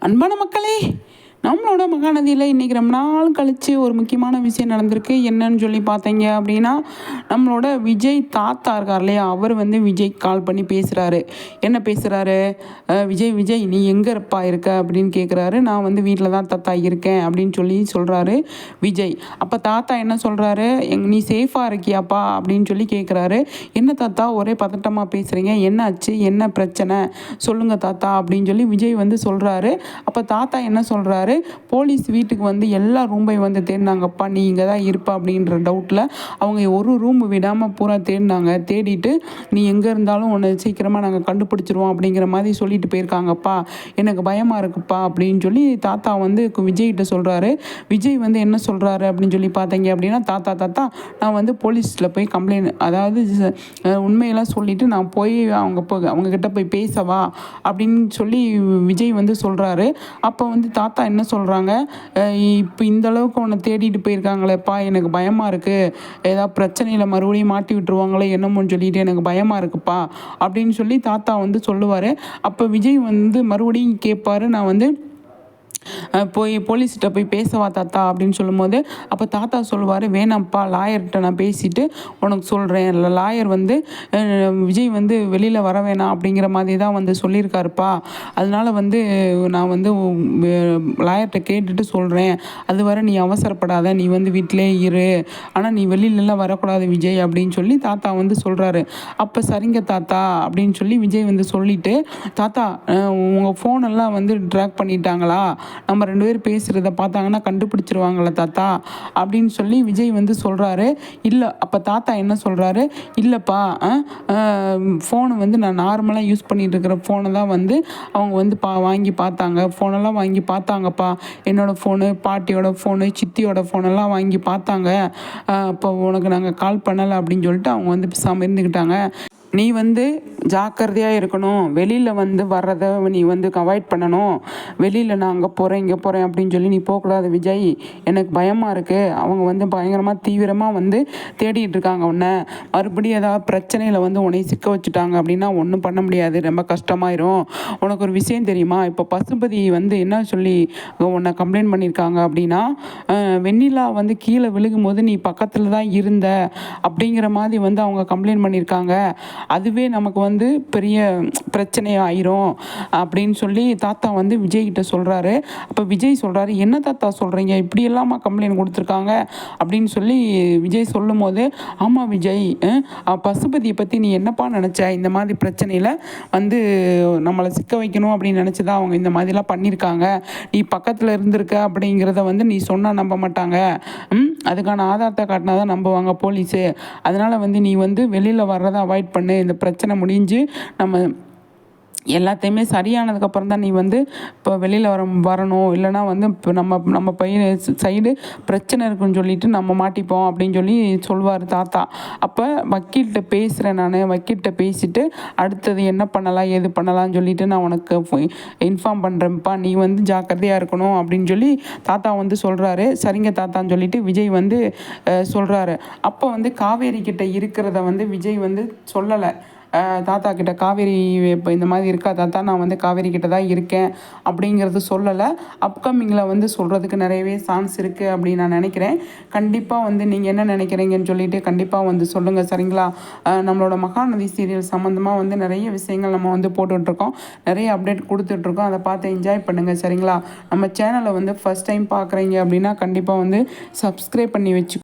அன்பான மக்களே, நம்மளோட மகாநதியில் இன்றைக்கி ரொம்ப நாள் கழித்து ஒரு முக்கியமான விஷயம் நடந்திருக்கு. என்னன்னு சொல்லி பார்த்தீங்க அப்படின்னா, நம்மளோட விஜய் தாத்தா இருக்கார் இல்லையா, அவர் வந்து விஜய் கால் பண்ணி பேசுகிறாரு. என்ன பேசுகிறாரு? விஜய் நீ எங்கே இருக்க அப்படின்னு கேட்குறாரு. நான் வந்து வீட்டில் தான் தாத்தா இருக்கேன் அப்படின்னு சொல்லி சொல்கிறாரு விஜய். அப்போ தாத்தா என்ன சொல்கிறாரு, நீ சேஃபாக இருக்கியாப்பா அப்படின்னு சொல்லி கேட்குறாரு. என்ன தாத்தா ஒரே பதட்டமாக பேசுகிறீங்க, என்ன ஆச்சு, என்ன பிரச்சனை சொல்லுங்கள் தாத்தா அப்படின்னு சொல்லி விஜய் வந்து சொல்கிறாரு. அப்போ தாத்தா என்ன சொல்கிறாரு, போலீஸ் வீட்டுக்கு வந்து எல்லா ரூமையும் வந்து தேடினாங்கப்பா, நீ இங்கே தான் இருப்ப அப்படின்ற டவுட்டில் அவங்க ஒரு ரூம் விடாமல் பூரா தேடினாங்க. தேடிட்டு நீ எங்கே இருந்தாலும் உன்னை சீக்கிரமாக நாங்கள் கண்டுபிடிச்சிருவோம் அப்படிங்கிற மாதிரி சொல்லிட்டு போயிருக்காங்கப்பா, எனக்கு பயமாக இருக்குப்பா அப்படின்னு சொல்லி தாத்தா வந்து விஜய்கிட்ட சொல்கிறாரு. விஜய் வந்து என்ன சொல்கிறாரு அப்படின்னு சொல்லி பார்த்தீங்க அப்படின்னா, தாத்தா நான் வந்து போலீஸில் போய் கம்ப்ளைண்ட், அதாவது உண்மையெல்லாம் சொல்லிவிட்டு நான் போய் அவங்கக்கிட்ட போய் பேசவா அப்படின்னு சொல்லி விஜய் வந்து சொல்கிறாரு. அப்போ வந்து தாத்தா என்ன சொல்கிறாங்க, இப்போ இந்த அளவுக்கு உன்னை தேடிட்டு போயிருக்காங்களேப்பா, எனக்கு பயமாக இருக்குது, ஏதாவது பிரச்சனையில் மறுபடியும் மாட்டி விட்டுருவாங்களே என்னமோன்னு சொல்லிட்டு எனக்கு பயமாக இருக்குப்பா அப்படின்னு சொல்லி தாத்தா வந்து சொல்லுவார். அப்போ விஜய் வந்து மறுபடியும் கேட்பார், நான் வந்து போய் போலீஸ்கிட்ட போய் பேசவா தாத்தா அப்படின்னு சொல்லும்போது, அப்போ தாத்தா சொல்லுவார், வேணாம்ப்பா, லாயர்கிட்ட நான் பேசிவிட்டு உனக்கு சொல்கிறேன். லாயர் வந்து விஜய் வந்து வெளியில் வர வேணாம் அப்படிங்கிற மாதிரி தான் வந்து சொல்லியிருக்காருப்பா, அதனால் வந்து நான் வந்து லாயர்கிட்ட கேட்டுட்டு சொல்கிறேன், அது வரை நீ அவசரப்படாத, நீ வந்து வீட்டிலே இரு, ஆனால் நீ வெளியிலலாம் வரக்கூடாது விஜய் அப்படின்னு சொல்லி தாத்தா வந்து சொல்கிறாரு. அப்போ சரிங்க தாத்தா அப்படின்னு சொல்லி விஜய் வந்து சொல்லிவிட்டு, தாத்தா உங்கள் ஃபோனெல்லாம் வந்து ட்ராக் பண்ணிட்டாங்களா, நம்ம 2 பேர் பேசுகிறத பார்த்தாங்கன்னா கண்டுபிடிச்சிருவாங்களே தாத்தா அப்படின்னு சொல்லி விஜய் வந்து சொல்கிறாரு. இல்லை, அப்போ தாத்தா என்ன சொல்கிறாரு, இல்லைப்பா, ஃபோனை வந்து நான் நார்மலாக யூஸ் பண்ணிகிட்டு இருக்கிற ஃபோனை தான் வந்து அவங்க வந்து வாங்கி பார்த்தாங்க, ஃபோனெல்லாம் வாங்கி பார்த்தாங்கப்பா, என்னோடய ஃபோனு, பாட்டியோட ஃபோனு, சித்தியோட ஃபோனெல்லாம் வாங்கி பார்த்தாங்க, அப்போ உனக்கு நாங்கள் கால் பண்ணலை அப்படின்னு சொல்லிட்டு அவங்க வந்து பேசாமல் இருந்துக்கிட்டாங்க. நீ வந்து ஜாக்கிரதையாக இருக்கணும், வெளியில் வந்து வர்றதை நீ வந்து அவாய்ட் பண்ணணும், வெளியில் நான் அங்கே போகிறேன் இங்கே போகிறேன் அப்படின்னு சொல்லி நீ போகக்கூடாது விஜய், எனக்கு பயமாக இருக்குது, அவங்க வந்து பயங்கரமாக தீவிரமாக வந்து தேடிட்டு இருக்காங்க உன்னை, மறுபடியும் ஏதாவது பிரச்சனையில் வந்து உன்னை சிக்க வச்சுட்டாங்க அப்படின்னா ஒன்றும் பண்ண முடியாது, ரொம்ப கஷ்டமாயிரும். உனக்கு ஒரு விஷயம் தெரியுமா, இப்போ பசுபதி வந்து என்ன சொல்லி உன்னை கம்ப்ளைண்ட் பண்ணியிருக்காங்க அப்படின்னா, வெண்ணிலா வந்து கீழே விழுகும்போது நீ பக்கத்தில் தான் இருந்த அப்படிங்கிற மாதிரி வந்து அவங்க கம்ப்ளைண்ட் பண்ணியிருக்காங்க, அதுவே நமக்கு வந்து பெரிய பிரச்சனை ஆயிரும் அப்படின்னு சொல்லி தாத்தா வந்து விஜய்கிட்ட சொல்கிறாரு. அப்போ விஜய் சொல்கிறாரு, என்ன தாத்தா சொல்கிறீங்க, இப்படி எல்லாமா கம்ப்ளைண்ட் கொடுத்துருக்காங்க அப்படின்னு சொல்லி விஜய் சொல்லும் போது, ஆமாம் விஜய், பசுபதியை பற்றி நீ என்னப்பா நினச்ச, இந்த மாதிரி பிரச்சனையில் வந்து நம்மளை சிக்க வைக்கணும் அப்படின்னு நினச்சி தான் அவங்க இந்த மாதிரிலாம் பண்ணியிருக்காங்க, நீ பக்கத்தில் இருந்திருக்க அப்படிங்கிறத வந்து நீ சொன்னால் நம்ப மாட்டாங்க, அதுக்கான ஆதாரத்தை காட்டினா தான் நம்புவாங்க போலீஸு, அதனால் வந்து நீ வந்து வெளியில் வர்றதை அவாய்ட் பண்ணு, இந்த பிரச்சனை முடிஞ்சு நம்ம எல்லாத்தையுமே சரியானதுக்கப்புறம் தான் நீ வந்து இப்போ வெளியில் வரணும், இல்லைனா வந்து இப்போ நம்ம பையன் சைடு பிரச்சனை இருக்குன்னு சொல்லிட்டு நம்ம மாட்டிப்போம் அப்படின்னு சொல்லி சொல்வார் தாத்தா. அப்போ வக்கீல்கிட்ட பேசுகிறேன், நான் வக்கீல்கிட்ட பேசிவிட்டு அடுத்தது என்ன பண்ணலாம் ஏது பண்ணலாம்னு சொல்லிட்டு நான் உனக்கு இன்ஃபார்ம் பண்ணுறேன்ப்பா, நீ வந்து ஜாக்கிரதையாக இருக்கணும் அப்படின்னு சொல்லி தாத்தா வந்து சொல்கிறாரு. சரிங்க தாத்தான்னு சொல்லிட்டு விஜய் வந்து சொல்கிறாரு. அப்போ வந்து காவேரி கிட்ட இருக்கிறத வந்து விஜய் வந்து சொல்லலை தாத்தா கிட்ட, காவேரி இப்போ இந்த மாதிரி இருக்கா தாத்தா, நான் வந்து காவேரி கிட்ட தான் இருக்கேன் அப்படிங்கிறது சொல்லலை. அப்கமிங்கில் வந்து சொல்கிறதுக்கு நிறையவே சான்ஸ் இருக்குது அப்படின்னு நான் நினைக்கிறேன். கண்டிப்பாக வந்து நீங்கள் என்ன நினைக்கிறீங்கன்னு சொல்லிட்டு கண்டிப்பாக வந்து சொல்லுங்கள், சரிங்களா. நம்மளோட மகாநதி சீரியல் சம்மந்தமாக வந்து நிறைய விஷயங்கள் நம்ம வந்து போட்டுட்ருக்கோம், நிறைய அப்டேட் கொடுத்துட்ருக்கோம், அதை பார்த்து என்ஜாய் பண்ணுங்கள், சரிங்களா. நம்ம சேனலை வந்து ஃபஸ்ட் டைம் பார்க்குறீங்க அப்படின்னா கண்டிப்பாக வந்து சப்ஸ்கிரைப் பண்ணி வச்சு